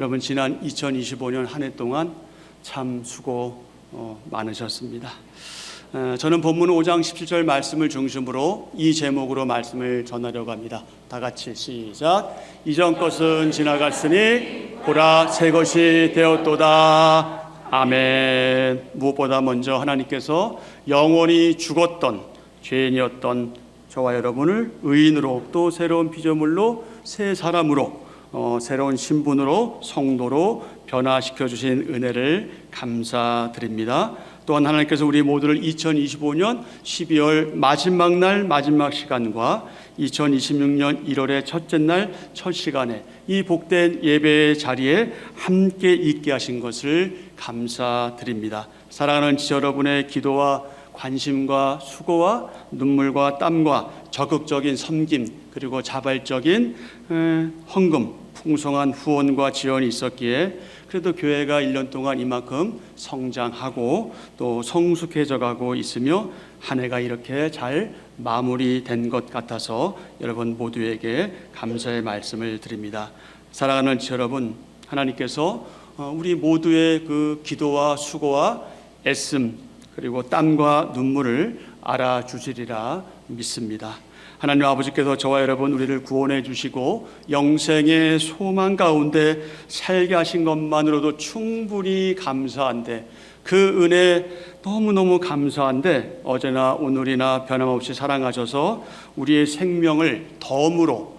여러분 지난 2025년 한 해 동안 참 수고 많으셨습니다. 저는 본문 5장 17절 말씀을 중심으로 이 제목으로 말씀을 전하려고 합니다. 다 같이 시작. 이전 것은 지나갔으니 보라 새 것이 되었도다. 아멘. 무엇보다 먼저 하나님께서 영원히 죽었던 죄인이었던 저와 여러분을 의인으로 또 새로운 피조물로 새 사람으로 새로운 신분으로 성도로 변화시켜 주신 은혜를 감사드립니다. 또한 하나님께서 우리 모두를 2025년 12월 마지막 날 마지막 시간과 2026년 1월의 첫째 날 첫 시간에 이 복된 예배의 자리에 함께 있게 하신 것을 감사드립니다. 사랑하는 지체 여러분의 기도와 관심과 수고와 눈물과 땀과 적극적인 섬김 그리고 자발적인 헌금 풍성한 후원과 지원이 있었기에 그래도 교회가 1년 동안 이만큼 성장하고 또 성숙해져 가고 있으며 한 해가 이렇게 잘 마무리된 것 같아서 여러분 모두에게 감사의 말씀을 드립니다. 사랑하는 지체 여러분, 하나님께서 우리 모두의 그 기도와 수고와 애씀 그리고 땀과 눈물을 알아주시리라 믿습니다. 하나님 아버지께서 저와 여러분 우리를 구원해 주시고 영생의 소망 가운데 살게 하신 것만으로도 충분히 감사한데 그 은혜 너무너무 감사한데 어제나 오늘이나 변함없이 사랑하셔서 우리의 생명을 덤으로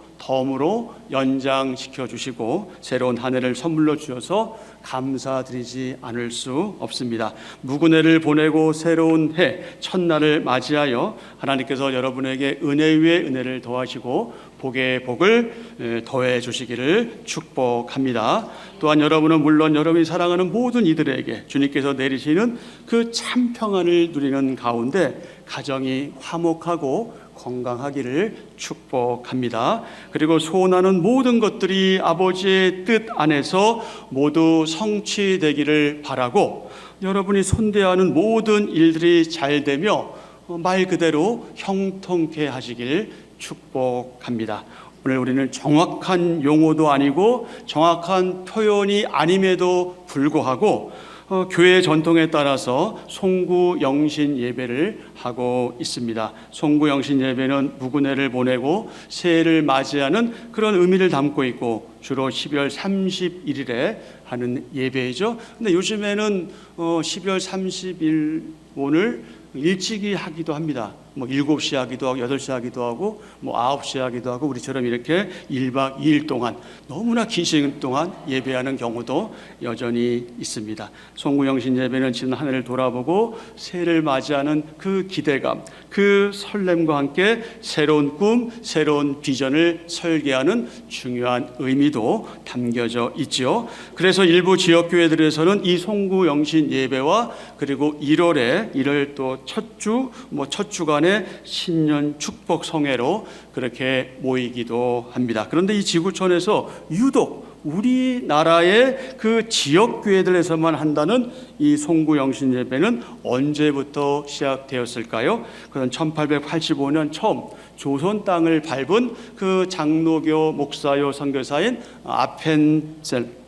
연장시켜 주시고 새로운 한 해를 선물로 주셔서 감사드리지 않을 수 없습니다. 무구네를 보내고 새로운 해 첫날을 맞이하여 하나님께서 여러분에게 은혜 위에 은혜를 더하시고 복에 복을 더해 주시기를 축복합니다. 또한 여러분은 물론 여러분이 사랑하는 모든 이들에게 주님께서 내리시는 그 참 평안을 누리는 가운데 가정이 화목하고 건강하기를 축복합니다. 그리고 소원하는 모든 것들이 아버지의 뜻 안에서 모두 성취되기를 바라고 여러분이 손대하는 모든 일들이 잘 되며 말 그대로 형통케 하시길 축복합니다. 오늘 우리는 정확한 용어도 아니고 정확한 표현이 아님에도 불구하고 교회 전통에 따라서 송구 영신 예배를 하고 있습니다. 송구 영신 예배는 무구네를 보내고 새해를 맞이하는 그런 의미를 담고 있고 주로 12월 31일에 하는 예배이죠. 근데 요즘에는 12월 30일 오늘 일찍이 하기도 합니다. 7시에 하기도 하고 8시에 하기도 하고 9시에 하기도 하고 우리처럼 이렇게 1박 2일 동안 너무나 긴 시간 동안 예배하는 경우도 여전히 있습니다. 송구영신 예배는 지난 한 해를 돌아보고 새해를 맞이하는 그 기대감, 그 설렘과 함께 새로운 꿈, 새로운 비전을 설계하는 중요한 의미도 담겨져 있죠. 그래서 일부 지역교회들에서는 이 송구영신 예배와 그리고 1월 또 첫 주간에 신년 축복 성회로 그렇게 모이기도 합니다. 그런데 이 지구촌에서 유독 우리나라의 그 지역교회들에서만 한다는 이 송구영신 예배는 언제부터 시작되었을까요? 그건 1885년 처음 조선 땅을 밟은 그 장로교 목사요 선교사인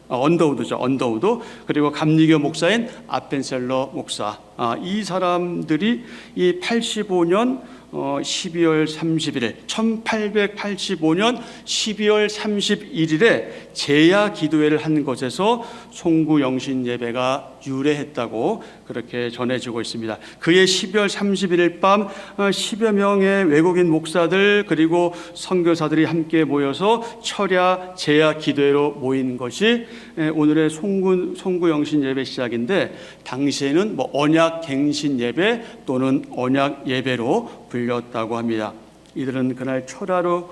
언더우드 그리고 감리교 목사인 아펜셀러 목사 이 사람들이 이 85년 12월 31일 1885년 12월 31일에 제야 기도회를 한 것에서 송구영신 예배가 유래했다고 그렇게 전해지고 있습니다. 그해 12월 31일 밤 10여 명의 외국인 목사들 그리고 선교사들이 함께 모여서 철야 제야 기도회로 모인 것이 오늘의 송구영신 예배 시작인데 당시에는 언약 갱신 예배 또는 언약 예배로 불렸다고 합니다. 이들은 그날 철야로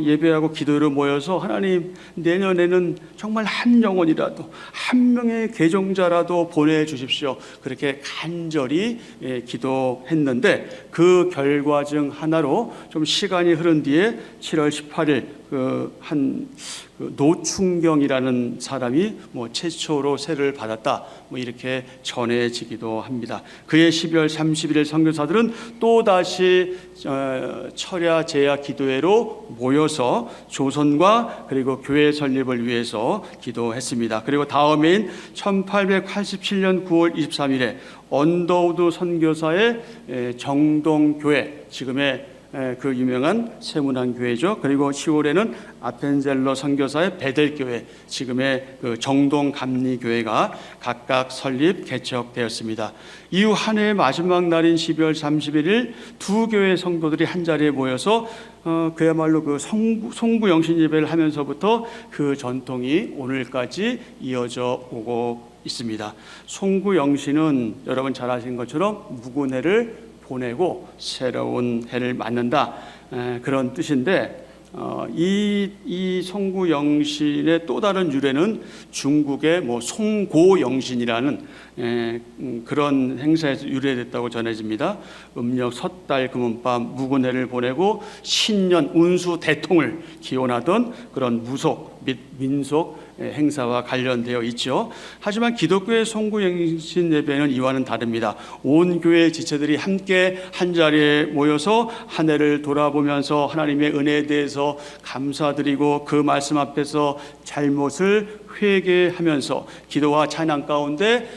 예배하고 기도로 모여서 하나님 내년에는 정말 한 영혼이라도 한 명의 개종자라도 보내주십시오. 그렇게 간절히 기도했는데 그 결과 중 하나로 좀 시간이 흐른 뒤에 7월 18일 그 노충경이라는 사람이 최초로 세를 받았다 이렇게 전해지기도 합니다. 그해 12월 31일 선교사들은 또 다시 철야 제야 기도회로 모여서 조선과 그리고 교회 설립을 위해서 기도했습니다. 그리고 다음해인 1887년 9월 23일에 언더우드 선교사의 정동교회, 지금의 그 유명한 세문안 교회죠. 그리고 10월에는 아펜젤러 선교사의 베델교회, 지금의 그 정동 감리교회가 각각 설립 개척되었습니다. 이후 한 해의 마지막 날인 12월 31일 두 교회 성도들이 한 자리에 모여서 그야말로 그 송구 영신 예배를 하면서부터 그 전통이 오늘까지 이어져 오고 있습니다. 송구 영신은 여러분 잘 아시는 것처럼 묵은 해를 보내고 새로운 해를 맞는다, 그런 뜻인데 이 송구영신의 또 다른 유래는 중국의 송고영신이라는 그런 행사에서 유래됐다고 전해집니다. 음력 섣달 금운밤 묵은 해를 보내고 신년 운수 대통을 기원하던 그런 무속 및 민속 행사와 관련되어 있죠. 하지만 기독교의 송구영신 예배는 이와는 다릅니다. 온 교회 지체들이 함께 한 자리에 모여서 한 해를 돌아보면서 하나님의 은혜에 대해서 감사드리고 그 말씀 앞에서 잘못을 회개하면서 기도와 찬양 가운데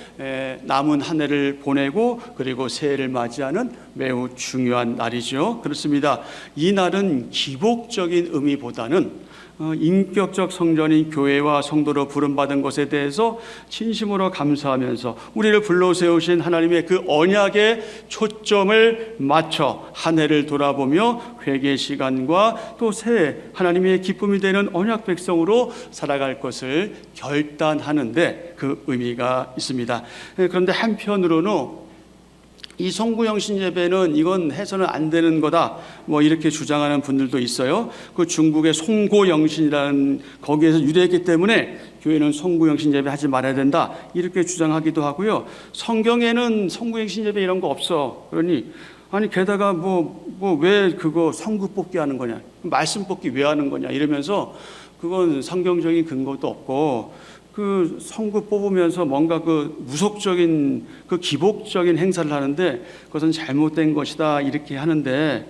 남은 한 해를 보내고 그리고 새해를 맞이하는 매우 중요한 날이죠. 그렇습니다. 이 날은 기복적인 의미보다는 인격적 성전인 교회와 성도로 부름받은 것에 대해서 진심으로 감사하면서 우리를 불러세우신 하나님의 그 언약에 초점을 맞춰 한 해를 돌아보며 회개 시간과 또 새해 하나님의 기쁨이 되는 언약 백성으로 살아갈 것을 결단하는데 그 의미가 있습니다. 그런데 한편으로는 이 송구영신 예배는 이건 해서는 안 되는 거다 이렇게 주장하는 분들도 있어요. 그 중국의 송고영신이라는 거기에서 유래했기 때문에 교회는 송구영신 예배 하지 말아야 된다 이렇게 주장하기도 하고요. 성경에는 송구영신 예배 이런 거 없어. 그러니 아니 게다가 왜 그거 성구 뽑기 하는 거냐, 말씀 뽑기 왜 하는 거냐 이러면서 그건 성경적인 근거도 없고 그 성구 뽑으면서 뭔가 그 무속적인 그 기복적인 행사를 하는데 그것은 잘못된 것이다 이렇게 하는데,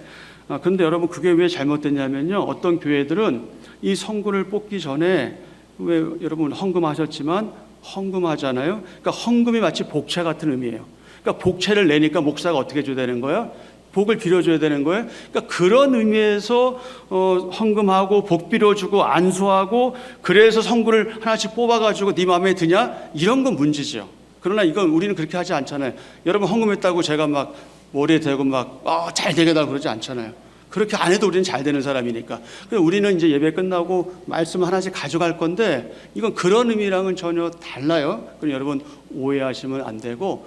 그런데 여러분 그게 왜 잘못됐냐면요, 어떤 교회들은 이 성구를 뽑기 전에 왜 여러분 헌금하셨지만 헌금하잖아요. 그러니까 헌금이 마치 복채 같은 의미예요. 그러니까 복채를 내니까 목사가 어떻게 줘야 되는 거예요? 복을 빌어줘야 되는 거예요. 그러니까 그런 의미에서 헌금하고 복 빌어주고 안수하고 그래서 성구를 하나씩 뽑아가지고 네 마음에 드냐? 이런 건 문제죠. 그러나 이건 우리는 그렇게 하지 않잖아요. 여러분 헌금했다고 제가 막 머리에 대고 막 잘 되게 달라고 그러지 않잖아요. 그렇게 안 해도 우리는 잘 되는 사람이니까. 우리는 이제 예배 끝나고 말씀 하나씩 가져갈 건데 이건 그런 의미랑은 전혀 달라요. 그럼 여러분 오해하시면 안 되고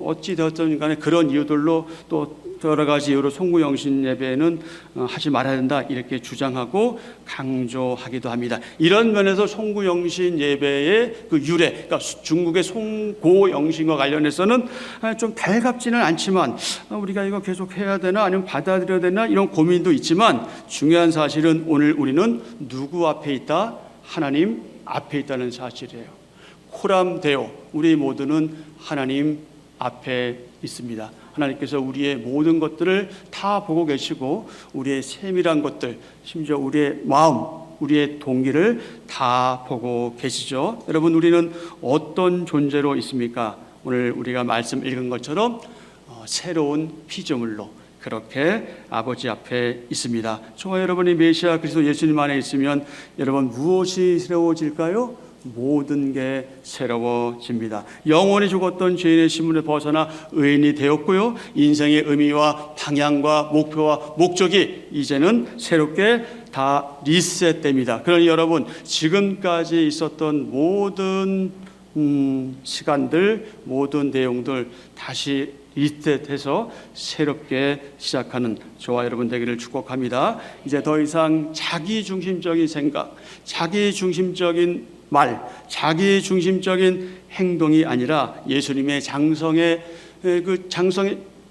어찌 되었든 간에 그런 이유들로 또 여러 가지 이유로 송구영신 예배는 하지 말아야 된다 이렇게 주장하고 강조하기도 합니다. 이런 면에서 송구영신 예배의 그 유래, 그러니까 중국의 송고영신과 관련해서는 좀 달갑지는 않지만 우리가 이거 계속 해야 되나 아니면 받아들여야 되나 이런 고민도 있지만 중요한 사실은 오늘 우리는 누구 앞에 있다? 하나님 앞에 있다는 사실이에요. 코람 데오, 우리 모두는 하나님 앞에 있습니다. 하나님께서 우리의 모든 것들을 다 보고 계시고 우리의 세밀한 것들, 심지어 우리의 마음, 우리의 동기를 다 보고 계시죠. 여러분 우리는 어떤 존재로 있습니까? 오늘 우리가 말씀 읽은 것처럼 새로운 피조물로 그렇게 아버지 앞에 있습니다. 저와 여러분이 메시아 그리스도 예수님 안에 있으면 여러분 무엇이 새로워질까요? 모든 게 새로워집니다. 영원히 죽었던 죄인의 신분을 벗어나 의인이 되었고요. 인생의 의미와 방향과 목표와 목적이 이제는 새롭게 다 리셋됩니다. 그러니 여러분 지금까지 있었던 모든 시간들, 모든 내용들 다시 리셋해서 새롭게 시작하는 저와 여러분 되기를 축복합니다. 이제 더 이상 자기중심적인 생각, 자기중심적인 말, 자기중심적인 행동이 아니라 예수님의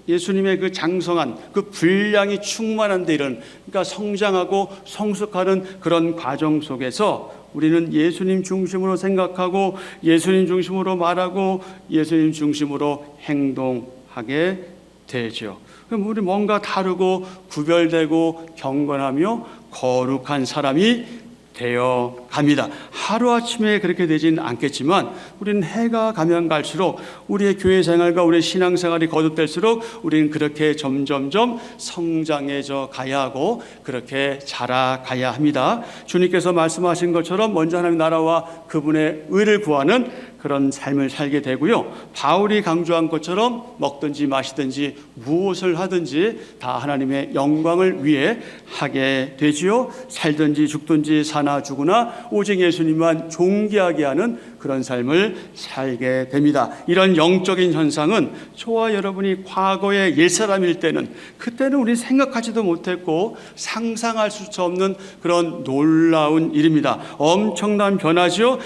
예수님의 그 장성한 그 분량이 충만한 데 이런, 그러니까 성장하고 성숙하는 그런 과정 속에서 우리는 예수님 중심으로 생각하고 예수님 중심으로 말하고 예수님 중심으로 행동하게 되죠. 그럼 우리 뭔가 다르고 구별되고 경건하며 거룩한 사람이 되어 갑니다. 하루아침에 그렇게 되지는 않겠지만 우리는 해가 가면 갈수록 우리의 교회 생활과 우리의 신앙생활이 거듭될수록 우리는 그렇게 점점점 성장해져 가야 하고 그렇게 자라가야 합니다. 주님께서 말씀하신 것처럼 먼저 하나님의 나라와 그분의 의를 구하는 그런 삶을 살게 되고요. 바울이 강조한 것처럼 먹든지 마시든지 무엇을 하든지 다 하나님의 영광을 위해 하게 되지요. 살든지 죽든지 사나 죽으나 오직 예수님만 존귀하게 하는 그런 삶을 살게 됩니다. 이런 영적인 현상은 저와 여러분이 과거의 옛사람일 때는 그때는 우리 생각하지도 못했고 상상할 수 없는 그런 놀라운 일입니다. 엄청난 변화죠.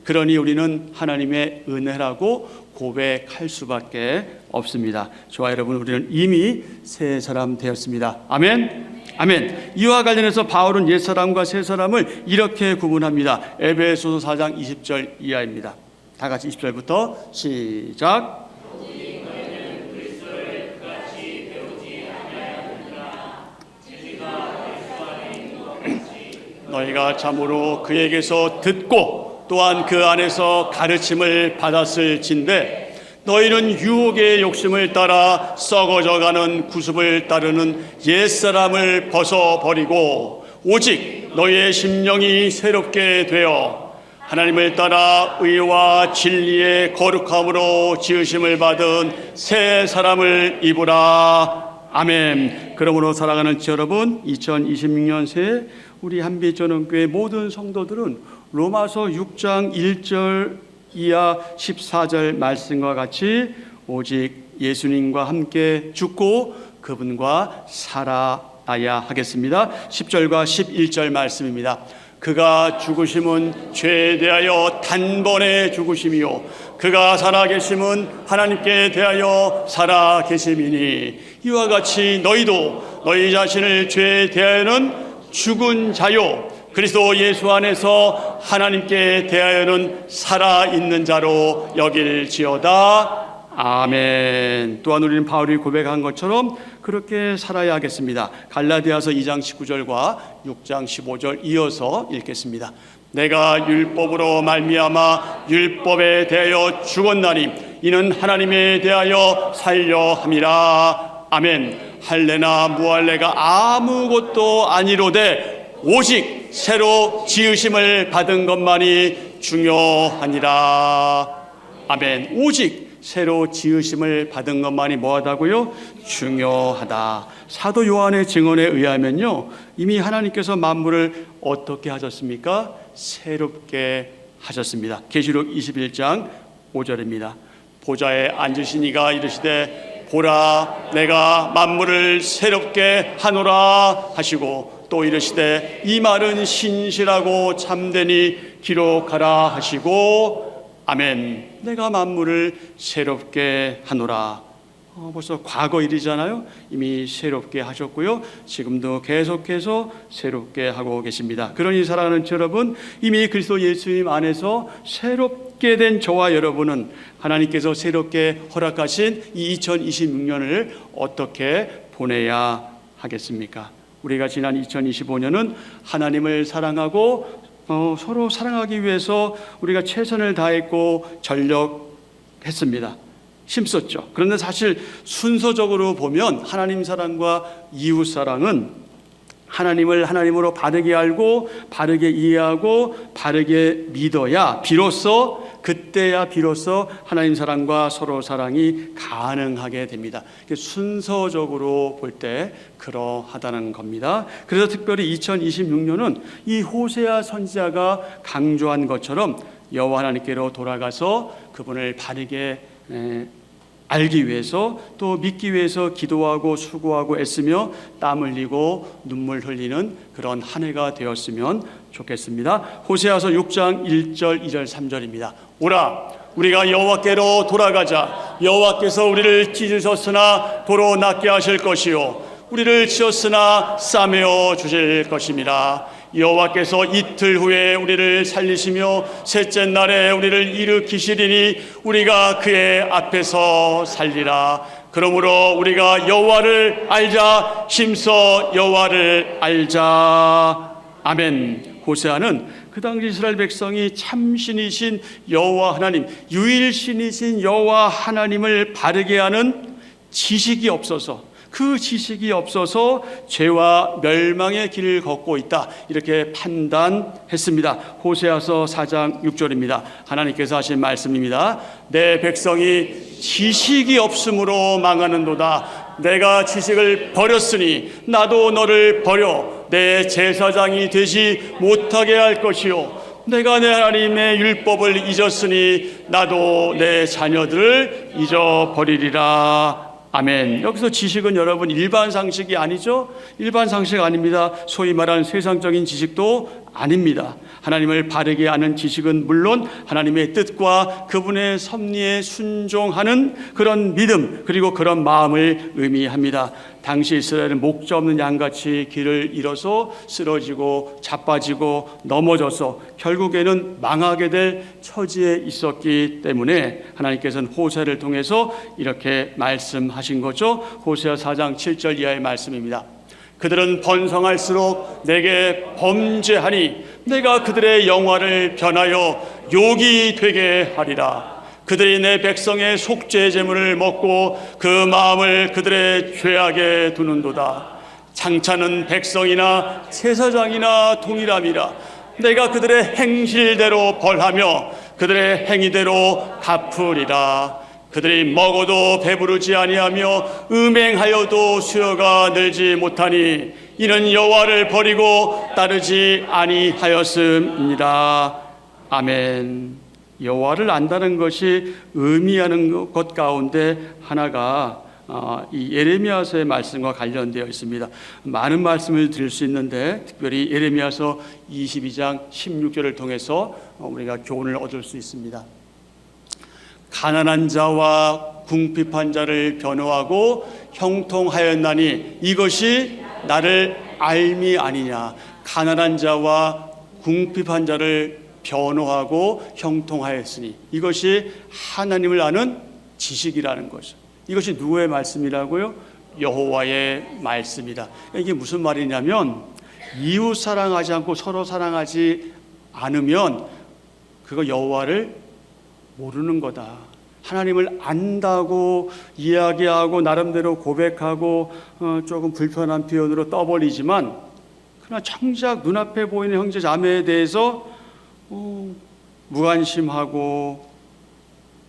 그러니 우리는 하나님의 은혜라고 고백할 수밖에 없습니다. 저와 여러분, 우리는 이미 새 사람 되었습니다. 아멘. 아멘. 이와 관련해서 바울은 옛사람과 새사람을 이렇게 구분합니다. 에베소서 4장 20절 이하입니다. 다 같이 20절부터 시작. 너희가 참으로 그에게서 듣고 또한 그 안에서 가르침을 받았을진데 너희는 유혹의 욕심을 따라 썩어져가는 구습을 따르는 옛사람을 벗어버리고 오직 너희의 심령이 새롭게 되어 하나님을 따라 의와 진리의 거룩함으로 지으심을 받은 새 사람을 입으라. 아멘. 그러므로 사랑하는 여러분, 2026년 새해 우리 한빛전원교회 모든 성도들은 로마서 6장 1절 이하 14절 말씀과 같이 오직 예수님과 함께 죽고 그분과 살아나야 하겠습니다. 10절과 11절 말씀입니다. 그가 죽으심은 죄에 대하여 단번에 죽으심이요 그가 살아계심은 하나님께 대하여 살아계심이니 이와 같이 너희도 너희 자신을 죄에 대하여는 죽은 자요 그리스도 예수 안에서 하나님께 대하여는 살아있는 자로 여길지어다. 아멘. 또한 우리는 바울이 고백한 것처럼 그렇게 살아야 하겠습니다. 갈라디아서 2장 19절과 6장 15절 이어서 읽겠습니다. 내가 율법으로 말미암아 율법에 대하여 죽었나니 이는 하나님에 대하여 살려 함이라. 아멘. 할례나 무할례가 아무것도 아니로되 오직 새로 지으심을 받은 것만이 중요하니라. 아멘. 오직 새로 지으심을 받은 것만이 뭐하다고요? 중요하다. 사도 요한의 증언에 의하면요, 이미 하나님께서 만물을 어떻게 하셨습니까? 새롭게 하셨습니다. 계시록 21장 5절입니다. 보좌에 앉으신 이가 이르시되 보라 내가 만물을 새롭게 하노라 하시고 또 이르시되 이 말은 신실하고 참되니 기록하라 하시고 아멘. 내가 만물을 새롭게 하노라. 벌써 과거 일이잖아요. 이미 새롭게 하셨고요. 지금도 계속해서 새롭게 하고 계십니다. 그러니 사랑하는 여러분, 이미 그리스도 예수님 안에서 새롭게 된 저와 여러분은 하나님께서 새롭게 허락하신 이 2026년을 어떻게 보내야 하겠습니까? 우리가 지난 2025년은 하나님을 사랑하고 서로 사랑하기 위해서 우리가 최선을 다했고 전력했습니다. 힘썼죠. 그런데 사실 순서적으로 보면 하나님 사랑과 이웃 사랑은 하나님을 하나님으로 바르게 알고 바르게 이해하고 바르게 믿어야 그때야 비로소 하나님 사랑과 서로 사랑이 가능하게 됩니다. 순서적으로 볼 때 그러하다는 겁니다. 그래서 특별히 2026년은 이 호세아 선지자가 강조한 것처럼 여호와 하나님께로 돌아가서 그분을 바르게 알기 위해서 또 믿기 위해서 기도하고 수고하고 애쓰며 땀 흘리고 눈물 흘리는 그런 한 해가 되었으면 좋겠습니다. 호세아서 6장 1절 2절 3절입니다. 오라 우리가 여호와께로 돌아가자. 여호와께서 우리를 찢으셨으나 도로 낫게 하실 것이요 우리를 치었으나 싸매어 주실 것입니다. 여호와께서 이틀 후에 우리를 살리시며 셋째 날에 우리를 일으키시리니 우리가 그의 앞에서 살리라. 그러므로 우리가 여호와를 알자. 힘써 여호와를 알자. 아멘. 호세아는 그 당시 이스라엘 백성이 참신이신 여호와 하나님, 유일신이신 여호와 하나님을 바르게 하는 지식이 없어서, 그 지식이 없어서 죄와 멸망의 길을 걷고 있다, 이렇게 판단했습니다. 호세아서 4장 6절입니다. 하나님께서 하신 말씀입니다. 내 백성이 지식이 없으므로 망하는도다. 내가 지식을 버렸으니 나도 너를 버려 내 제사장이 되지 못하게 할 것이요, 내가 내 하나님의 율법을 잊었으니 나도 내 자녀들을 잊어버리리라. 아멘. 여기서 지식은 여러분 일반 상식이 아니죠? 일반 상식 아닙니다. 소위 말하는 세상적인 지식도 아닙니다. 하나님을 바르게 아는 지식은 물론 하나님의 뜻과 그분의 섭리에 순종하는 그런 믿음, 그리고 그런 마음을 의미합니다. 당시 이스라엘은 목자 없는 양같이 길을 잃어서 쓰러지고 자빠지고 넘어져서 결국에는 망하게 될 처지에 있었기 때문에 하나님께서는 호세아를 통해서 이렇게 말씀하신 거죠. 호세아 4장 7절 이하의 말씀입니다. 그들은 번성할수록 내게 범죄하니 내가 그들의 영화를 변하여 욕이 되게 하리라. 그들이 내 백성의 속죄 제물을 먹고 그 마음을 그들의 죄악에 두는도다. 장차는 백성이나 제사장이나 동일함이라. 내가 그들의 행실대로 벌하며 그들의 행위대로 갚으리라. 그들이 먹어도 배부르지 아니하며 음행하여도 수요가 늘지 못하니 이는 여호와를 버리고 따르지 아니하였음이니라. 아멘. 여호와를 안다는 것이 의미하는 것 가운데 하나가 이 예레미야서의 말씀과 관련되어 있습니다. 많은 말씀을 드릴 수 있는데 특별히 예레미야서 22장 16절을 통해서 우리가 교훈을 얻을 수 있습니다. 가난한 자와 궁핍한 자를 변호하고 형통하였나니 이것이 나를 알미 아니냐. 가난한 자와 궁핍한 자를 변호하고 형통하였으니 이것이 하나님을 아는 지식이라는 거죠. 이것이 누구의 말씀이라고요? 여호와의 말씀이다. 이게 무슨 말이냐면 이웃 사랑하지 않고 서로 사랑하지 않으면 그거 여호와를 모르는 거다. 하나님을 안다고 이야기하고 나름대로 고백하고 조금 불편한 표현으로 떠벌리지만 그러나 정작 눈앞에 보이는 형제 자매에 대해서 무관심하고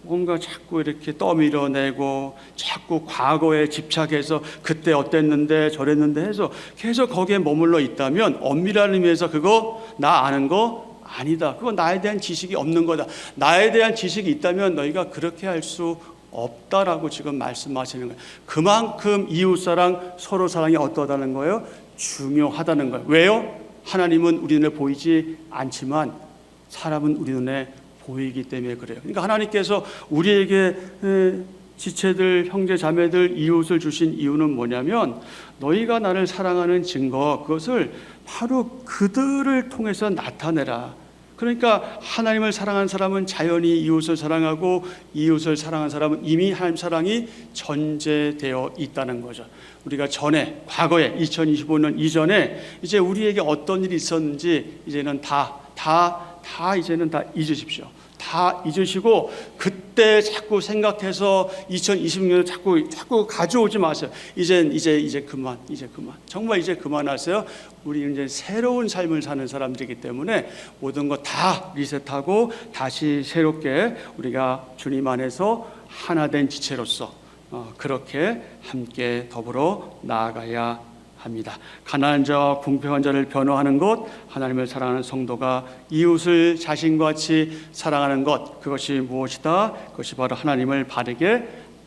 뭔가 자꾸 이렇게 떠밀어내고 자꾸 과거에 집착해서 그때 어땠는데 저랬는데 해서 계속 거기에 머물러 있다면 엄밀한 의미에서 그거 나 아는 거 아니다. 그건 나에 대한 지식이 없는 거다. 나에 대한 지식이 있다면 너희가 그렇게 할 수 없다라고 지금 말씀하시는 거예요. 그만큼 이웃사랑, 서로 사랑이 어떠하다는 거예요? 중요하다는 거예요. 왜요? 하나님은 우리 눈에 보이지 않지만 사람은 우리 눈에 보이기 때문에 그래요. 그러니까 하나님께서 우리에게 지체들, 형제, 자매들, 이웃을 주신 이유는 뭐냐면 너희가 나를 사랑하는 증거, 그것을 바로 그들을 통해서 나타내라. 그러니까 하나님을 사랑하는 사람은 자연히 이웃을 사랑하고 이웃을 사랑하는 사람은 이미 하나님 사랑이 전제되어 있다는 거죠. 우리가 전에, 과거에 2025년 이전에 이제 우리에게 어떤 일이 있었는지 이제는 다 이제는 다 잊으십시오. 다 잊으시고 그때 자꾸 생각해서 2026년을 자꾸 가져오지 마세요. 이제 그만. 정말 이제 그만하세요. 우리는 이제 새로운 삶을 사는 사람들이기 때문에 모든 거 다 리셋하고 다시 새롭게 우리가 주님 안에서 하나 된 지체로서 그렇게 함께 더불어 나아가야 합니다. 가난한 자와 궁핍한 자를 변호하는 것, 하나님을 사랑하는 성도가 이웃을 자신과 같이 사랑하는 것, 그것이 무엇이다? 그것이 바로 하나님을 바르게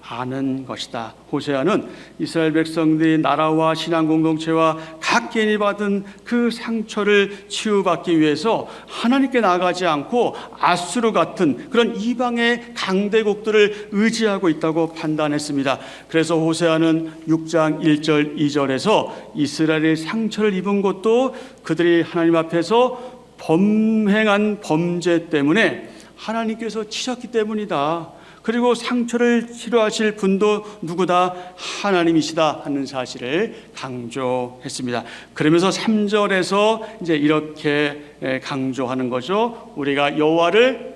아는 것이다. 호세아는 이스라엘 백성들이 나라와 신앙 공동체와 각 개인이 받은 그 상처를 치유받기 위해서 하나님께 나아가지 않고 아수르 같은 그런 이방의 강대국들을 의지하고 있다고 판단했습니다. 그래서 호세아는 6장 1절 2절에서 이스라엘의 상처를 입은 것도 그들이 하나님 앞에서 범행한 범죄 때문에 하나님께서 치셨기 때문이다. 그리고 상처를 치료하실 분도 누구다? 하나님이시다 하는 사실을 강조했습니다. 그러면서 3절에서 이제 이렇게 강조하는 거죠. 우리가 여호와를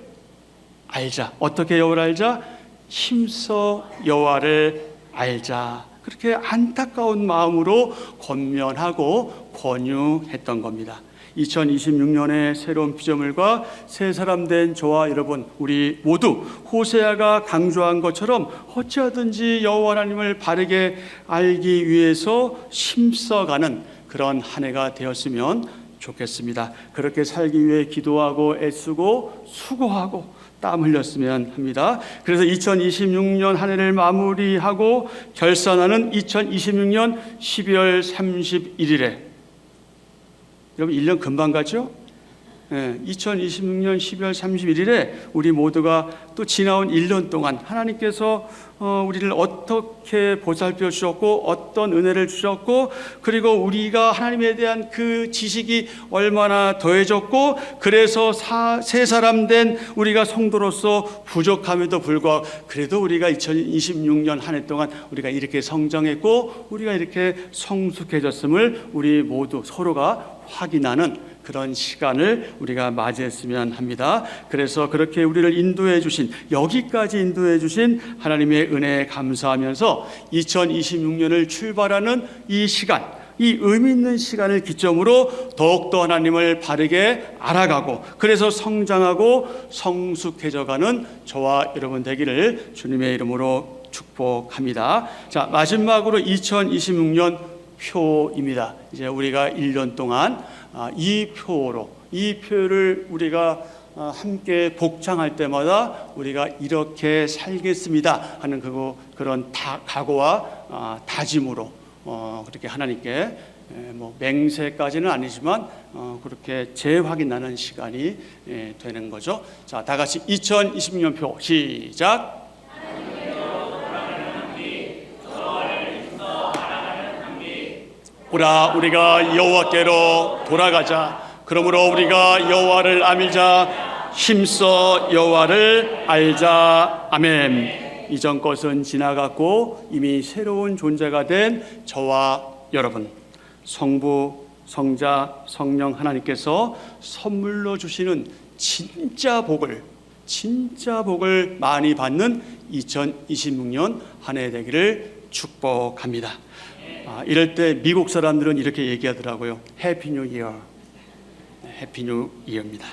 알자. 어떻게 여호와를 알자? 힘써 여호와를 알자. 그렇게 안타까운 마음으로 권면하고 권유했던 겁니다. 2026년의 새로운 피조물과 새 사람 된 저와 여러분, 우리 모두 호세아가 강조한 것처럼 어찌하든지 여호와 하나님을 바르게 알기 위해서 힘써가는 그런 한 해가 되었으면 좋겠습니다. 그렇게 살기 위해 기도하고 애쓰고 수고하고 땀 흘렸으면 합니다. 그래서 2026년 한 해를 마무리하고 결산하는 2026년 12월 31일에 여러분 1년 금방 가죠? 2026년 12월 31일에 우리 모두가 또 지나온 1년 동안 하나님께서 우리를 어떻게 보살펴 주셨고 어떤 은혜를 주셨고 그리고 우리가 하나님에 대한 그 지식이 얼마나 더해졌고 그래서 새 사람 된 우리가 성도로서 부족함에도 불구하고 그래도 우리가 2026년 한 해 동안 우리가 이렇게 성장했고 우리가 이렇게 성숙해졌음을 우리 모두 서로가 확인하는 그런 시간을 우리가 맞이했으면 합니다. 그래서 그렇게 우리를 인도해 주신 여기까지 인도해 주신 하나님의 은혜에 감사하면서 2026년을 출발하는 이 시간, 이 의미 있는 시간을 기점으로 더욱더 하나님을 바르게 알아가고 그래서 성장하고 성숙해져가는 저와 여러분 되기를 주님의 이름으로 축복합니다. 자, 마지막으로 2026년 표입니다. 이제 우리가 1년 동안 이 표를 우리가 함께 복창할 때마다 우리가 이렇게 살겠습니다 하는 그런 각오와 다짐으로 그렇게 하나님께 뭐 맹세까지는 아니지만 그렇게 재확인하는 시간이 되는 거죠. 자, 다 같이 2026년 표 시작. 보라, 우리가 여호와께로 돌아가자. 그러므로 우리가 여호와를 알자. 힘써 여호와를 알자. 아멘. 이전 것은 지나갔고 이미 새로운 존재가 된 저와 여러분, 성부, 성자, 성령 하나님께서 선물로 주시는 진짜 복을 많이 받는 2026년 한 해 되기를 축복합니다. 이럴 때 미국 사람들은 이렇게 얘기하더라고요. 해피 뉴 이어. 해피 뉴 이어입니다.